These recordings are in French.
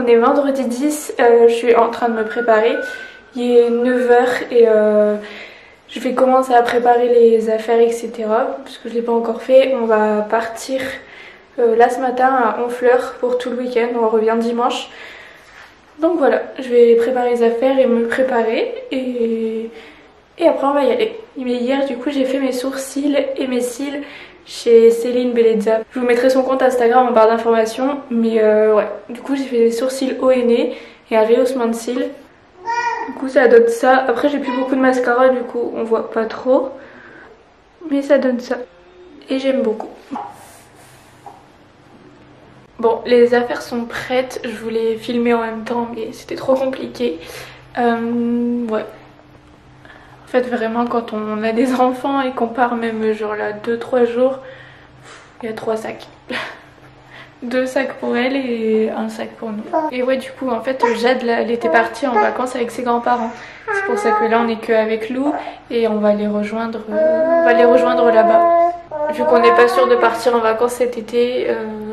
On est vendredi 10, je suis en train de me préparer. Il est 9 h et je vais commencer à préparer les affaires, etc. Parce que je ne l'ai pas encore fait. On va partir là ce matin à Honfleur pour tout le week-end. On revient dimanche. Donc voilà, je vais préparer les affaires et me préparer. Et après on va y aller. Mais hier du coup j'ai fait mes sourcils et mes cils chez Céline Bellezza. Je vous mettrai son compte Instagram en barre d'informations. Mais ouais, du coup j'ai fait des sourcils haut et nez et un rehaussement de cils. Du coup ça donne ça. Après j'ai plus beaucoup de mascara, du coup on voit pas trop. Mais ça donne ça. Et j'aime beaucoup. Bon, les affaires sont prêtes. Je voulais filmer en même temps mais c'était trop compliqué. Ouais. En fait vraiment quand on a des enfants et qu'on part même genre là 2-3 jours, il y a 3 sacs. 2 sacs pour elle et un sac pour nous. Et ouais du coup en fait Jade là, elle était partie en vacances avec ses grands-parents. C'est pour ça que là on est que avec Lou et on va les rejoindre, là-bas. Vu qu'on n'est pas sûr de partir en vacances cet été,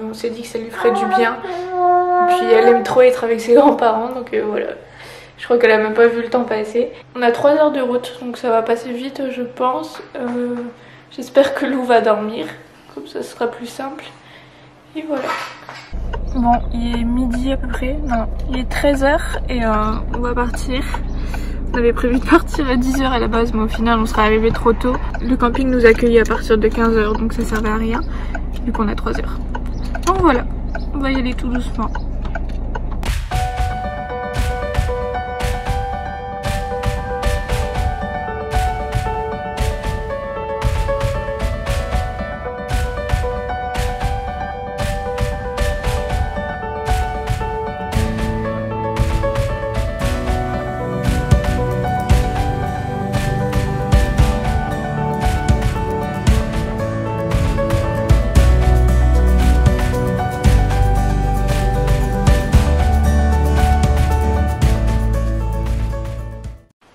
on s'est dit que ça lui ferait du bien. Et puis elle aime trop être avec ses grands-parents donc voilà. Je crois qu'elle a même pas vu le temps passer. On a 3 heures de route donc ça va passer vite je pense. J'espère que Lou va dormir, comme ça ce sera plus simple. Et voilà. Bon, il est midi à peu près. Non, il est 13 h et on va partir. On avait prévu de partir à 10 h à la base, mais au final on sera arrivé trop tôt. Le camping nous accueille à partir de 15 h, donc ça servait à rien, vu qu'on a 3 heures. Donc voilà, on va y aller tout doucement.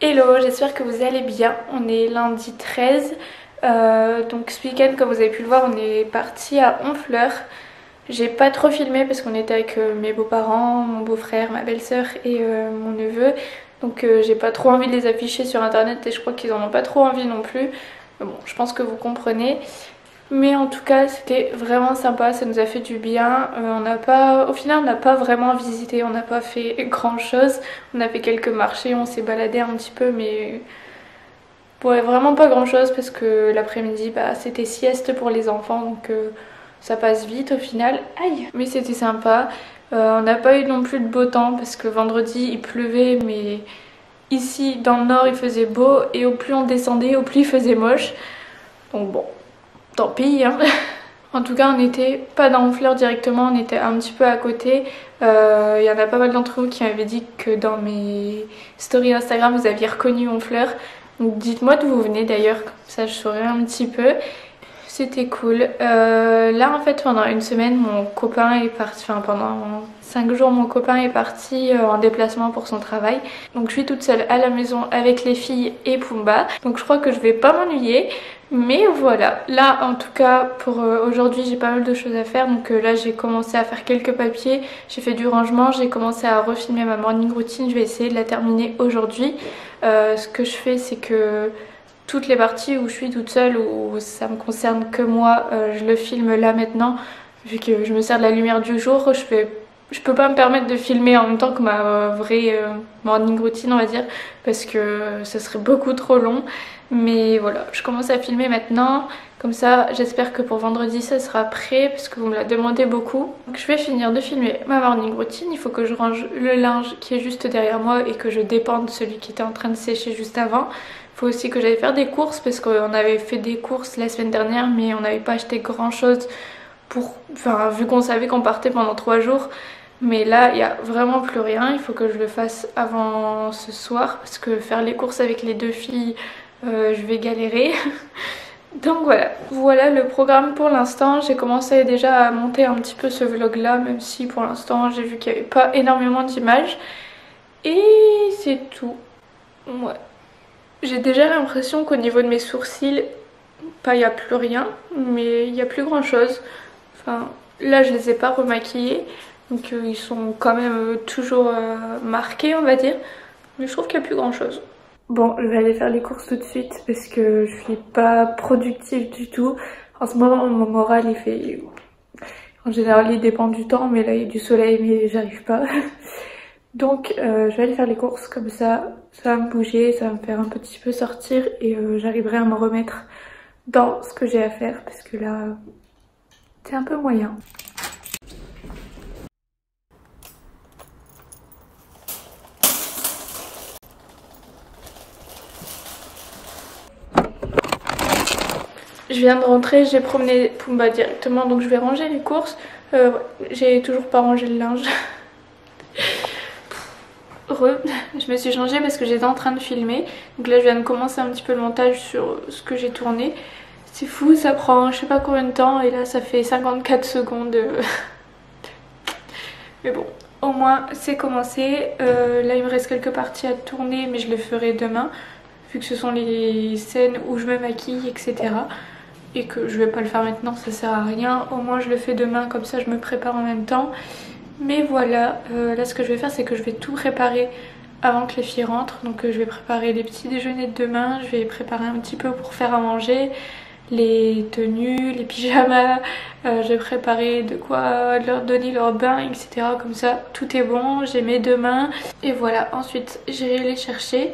Hello, j'espère que vous allez bien. On est lundi 13. Donc ce week-end, comme vous avez pu le voir, on est parti à Honfleur. J'ai pas trop filmé parce qu'on était avec mes beaux-parents, mon beau-frère, ma belle-sœur et mon neveu. Donc j'ai pas trop envie de les afficher sur internet et je crois qu'ils en ont pas trop envie non plus. Mais bon, je pense que vous comprenez. Mais en tout cas c'était vraiment sympa, ça nous a fait du bien. Au final on n'a pas vraiment visité, on n'a pas fait grand chose. On a fait quelques marchés, on s'est baladé un petit peu mais ouais, vraiment pas grand chose parce que l'après-midi c'était sieste pour les enfants donc ça passe vite au final. Aïe. Mais c'était sympa. On n'a pas eu non plus de beau temps parce que vendredi il pleuvait mais ici dans le nord il faisait beau et au plus on descendait au plus il faisait moche. Donc bon. Tant pis hein. En tout cas on n'était pas dans Honfleur directement, on était un petit peu à côté. Il y en a pas mal d'entre vous qui m'avaient dit que dans mes stories Instagram vous aviez reconnu Honfleur. Donc dites-moi d'où vous venez d'ailleurs, comme ça je saurais un petit peu. C'était cool. Là en fait pendant une semaine mon copain est parti, enfin pendant 5 jours mon copain est parti en déplacement pour son travail. Donc je suis toute seule à la maison avec les filles et Pumba. Donc je crois que je vais pas m'ennuyer. Mais voilà, là en tout cas pour aujourd'hui j'ai pas mal de choses à faire. Donc là j'ai commencé à faire quelques papiers, j'ai fait du rangement, j'ai commencé à refilmer ma morning routine. Je vais essayer de la terminer aujourd'hui. Ce que je fais c'est que toutes les parties où je suis toute seule, où ça me concerne que moi, je le filme là maintenant. Vu que je me sers de la lumière du jour, je peux pas me permettre de filmer en même temps que ma vraie morning routine on va dire. Parce que ça serait beaucoup trop long. Mais voilà, je commence à filmer maintenant. Comme ça, j'espère que pour vendredi ça sera prêt. Parce que vous me la demandez beaucoup. Donc je vais finir de filmer ma morning routine. Il faut que je range le linge qui est juste derrière moi et que je dépende celui qui était en train de sécher juste avant. Il faut aussi que j'aille faire des courses parce qu'on avait fait des courses la semaine dernière mais on n'avait pas acheté grand chose vu qu'on savait qu'on partait pendant 3 jours. Mais là il n'y a vraiment plus rien, il faut que je le fasse avant ce soir parce que faire les courses avec les 2 filles je vais galérer. Donc voilà le programme pour l'instant. J'ai commencé déjà à monter un petit peu ce vlog là même si pour l'instant j'ai vu qu'il n'y avait pas énormément d'images. Et c'est tout. Ouais. J'ai déjà l'impression qu'au niveau de mes sourcils, il n'y a plus rien, mais il n'y a plus grand chose. Enfin, là je les ai pas remaquillés, Donc ils sont quand même toujours marqués, on va dire. Mais je trouve qu'il n'y a plus grand chose. Bon, je vais aller faire les courses tout de suite parce que je suis pas productive du tout. En ce moment, mon moral, il fait... En général, il dépend du temps, mais là, il y a du soleil, mais j'arrive pas. Donc, je vais aller faire les courses, comme ça va me bouger, ça va me faire un petit peu sortir et j'arriverai à me remettre dans ce que j'ai à faire parce que là, c'est un peu moyen. Je viens de rentrer, j'ai promené Pumba directement, donc je vais ranger les courses. J'ai toujours pas rangé le linge. Je me suis changée parce que j'étais en train de filmer. Donc là je viens de commencer un petit peu le montage sur ce que j'ai tourné. C'est fou, ça prend je sais pas combien de temps et là ça fait 54 secondes. Mais bon, au moins c'est commencé. Là il me reste quelques parties à tourner mais je les ferai demain. Vu que ce sont les scènes où je me maquille, etc. Et que je vais pas le faire maintenant, ça sert à rien. Au moins je le fais demain, comme ça je me prépare en même temps. Mais voilà, là ce que je vais faire c'est que je vais tout préparer avant que les filles rentrent. Donc je vais préparer les petits déjeuners de demain, je vais préparer un petit peu pour faire à manger, les tenues, les pyjamas, je vais préparer de quoi leur donner leur bain, etc. Comme ça tout est bon, j'ai mes deux mains. Et voilà, ensuite j'irai les chercher.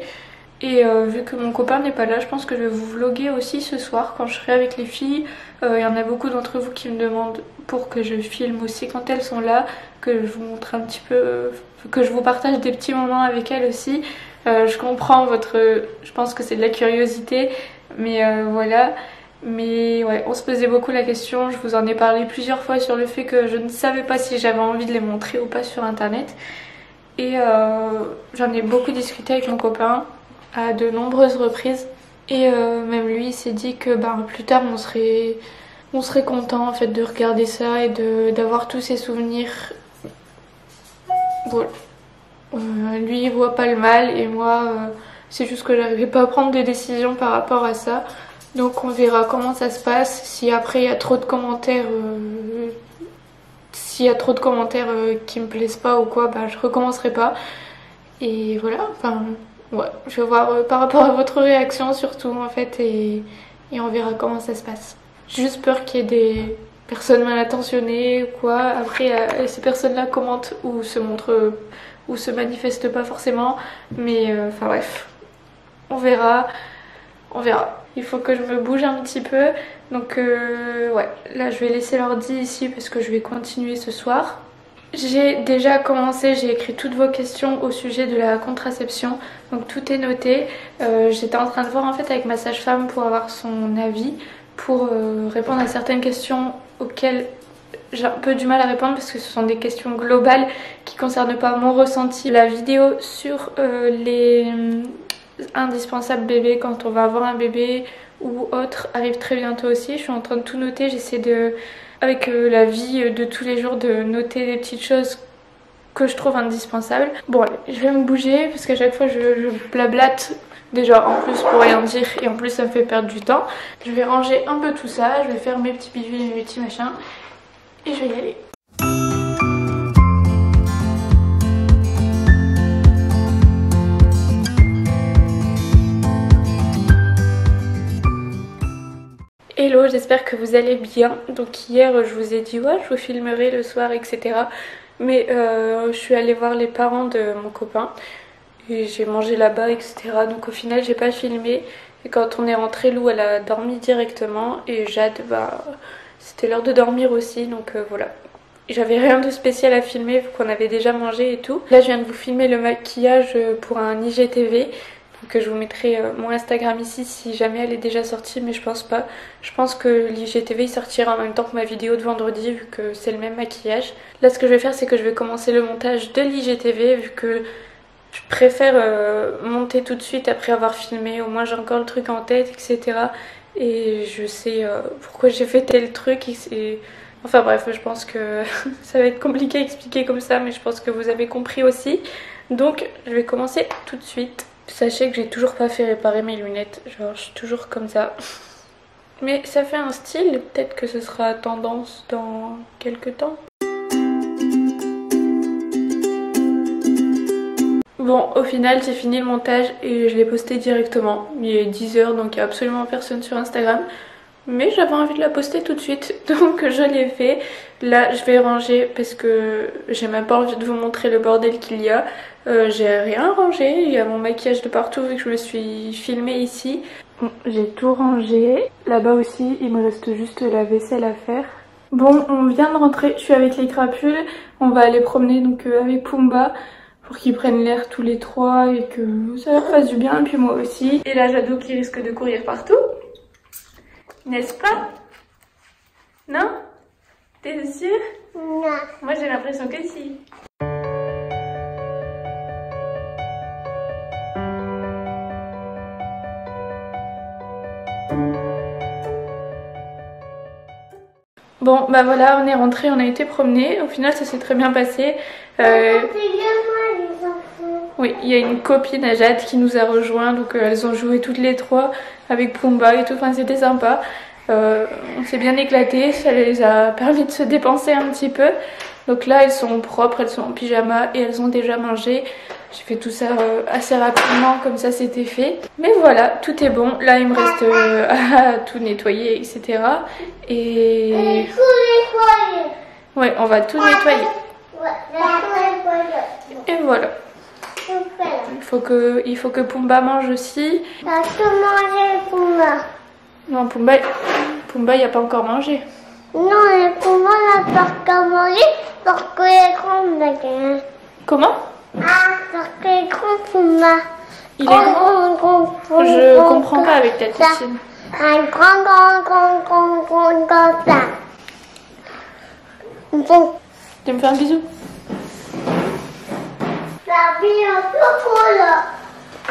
Et vu que mon copain n'est pas là, je pense que je vais vous vlogger aussi ce soir quand je serai avec les filles. Il y en a beaucoup d'entre vous qui me demandent pour que je filme aussi quand elles sont là, que je vous montre un petit peu, que je vous partage des petits moments avec elles aussi. Je comprends votre... Je pense que c'est de la curiosité, mais voilà. Mais ouais, on se posait beaucoup la question, je vous en ai parlé plusieurs fois sur le fait que je ne savais pas si j'avais envie de les montrer ou pas sur internet. Et j'en ai beaucoup discuté avec mon copain à de nombreuses reprises et même lui il s'est dit que plus tard on serait content en fait de regarder ça et d'avoir tous ces souvenirs. Voilà. Lui il voit pas le mal et moi c'est juste que j'arrivais pas à prendre de décision par rapport à ça, donc on verra comment ça se passe. Si après il y a trop de commentaires qui me plaisent pas ou quoi, je recommencerai pas. Et voilà, enfin ouais, je vais voir par rapport à votre réaction surtout en fait et on verra comment ça se passe. J'ai juste peur qu'il y ait des personnes mal intentionnées ou quoi. Après ces personnes-là commentent ou se montrent ou se manifestent pas forcément, mais enfin bref, on verra, on verra. Il faut que je me bouge un petit peu, donc ouais, là je vais laisser l'ordi ici parce que je vais continuer ce soir. J'ai déjà commencé, j'ai écrit toutes vos questions au sujet de la contraception, donc tout est noté. J'étais en train de voir en fait avec ma sage-femme pour avoir son avis, pour répondre à certaines questions auxquelles j'ai un peu du mal à répondre parce que ce sont des questions globales qui ne concernent pas mon ressenti. La vidéo sur les indispensables bébés quand on va avoir un bébé ou autre arrive très bientôt aussi. Je suis en train de tout noter, j'essaie de... avec la vie de tous les jours de noter des petites choses que je trouve indispensables. Bon allez, je vais me bouger parce qu'à chaque fois je blablate déjà en plus pour rien dire et en plus ça me fait perdre du temps. Je vais ranger un peu tout ça, je vais faire mes petits bijoux et mes petits machins et je vais y aller. Hello, j'espère que vous allez bien. Donc hier je vous ai dit ouais je vous filmerai le soir etc. Mais je suis allée voir les parents de mon copain et j'ai mangé là-bas etc. Donc au final j'ai pas filmé. Et quand on est rentré, Lou elle a dormi directement et Jade c'était l'heure de dormir aussi donc voilà. J'avais rien de spécial à filmer vu qu'on avait déjà mangé et tout. Là je viens de vous filmer le maquillage pour un IGTV. Donc je vous mettrai mon Instagram ici si jamais elle est déjà sortie, mais je pense pas. Je pense que l'IGTV il sortira en même temps que ma vidéo de vendredi vu que c'est le même maquillage. Là ce que je vais faire c'est que je vais commencer le montage de l'IGTV vu que je préfère monter tout de suite après avoir filmé. Au moins j'ai encore le truc en tête etc. Et je sais pourquoi j'ai fait tel truc et enfin bref, je pense que ça va être compliqué à expliquer comme ça, mais je pense que vous avez compris aussi. Donc je vais commencer tout de suite. Sachez que j'ai toujours pas fait réparer mes lunettes, genre je suis toujours comme ça. Mais ça fait un style, peut-être que ce sera tendance dans quelques temps. Bon, au final j'ai fini le montage et je l'ai posté directement. Il est 10 h donc il n'y a absolument personne sur Instagram. Mais j'avais envie de la poster tout de suite, donc je l'ai fait. Là je vais ranger parce que j'ai même pas envie de vous montrer le bordel qu'il y a. J'ai rien rangé, il y a mon maquillage de partout vu que je me suis filmée ici. Bon, j'ai tout rangé. Là-bas aussi il me reste juste la vaisselle à faire. Bon, on vient de rentrer, je suis avec les crapules. On va aller promener donc avec Pumba pour qu'ils prennent l'air tous les trois et que ça leur fasse du bien, et puis moi aussi. Et là Jado qui risque de courir partout. N'est-ce pas? Non? T'es sûre? Non. Moi j'ai l'impression que si. Bon bah voilà, on est rentré, on a été promener. Au final ça s'est très bien passé. Oui, il y a une copine à Jade qui nous a rejoint, donc elles ont joué toutes les trois avec Pumba et tout, enfin c'était sympa. On s'est bien éclaté, ça les a permis de se dépenser un petit peu. Donc là elles sont propres, elles sont en pyjama et elles ont déjà mangé. J'ai fait tout ça assez rapidement, comme ça c'était fait. Mais voilà, tout est bon. Là il me reste à tout nettoyer, etc. Et... ouais, on va tout nettoyer. Et voilà. Il faut que Pumba mange aussi. T'as tout mangé, Pumba. Non, Pumba il n'a pas encore mangé. Non, mais Pumba n'a pas encore mangé parce qu'il est grand, d'accord. Comment? Ah, parce qu'il est grand, Pumba. Il est grand. Je comprends pas avec ta tétine. Un grand, comme ça. Bon. Tu me fais un bisou? La vie est un peu là.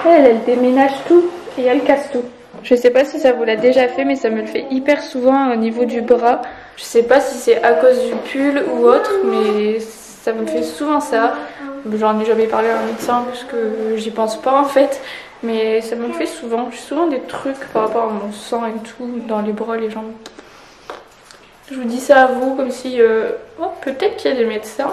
Elle déménage tout et elle casse tout. Je sais pas si ça vous l'a déjà fait, mais ça me le fait hyper souvent au niveau du bras. Je sais pas si c'est à cause du pull ou autre, mais ça me fait souvent ça. J'en ai jamais parlé à un médecin parce que j'y pense pas en fait. Mais ça me le fait souvent. J'ai souvent des trucs par rapport à mon sang et tout dans les bras, les jambes. Je vous dis ça à vous comme si... oh, peut-être qu'il y a des médecins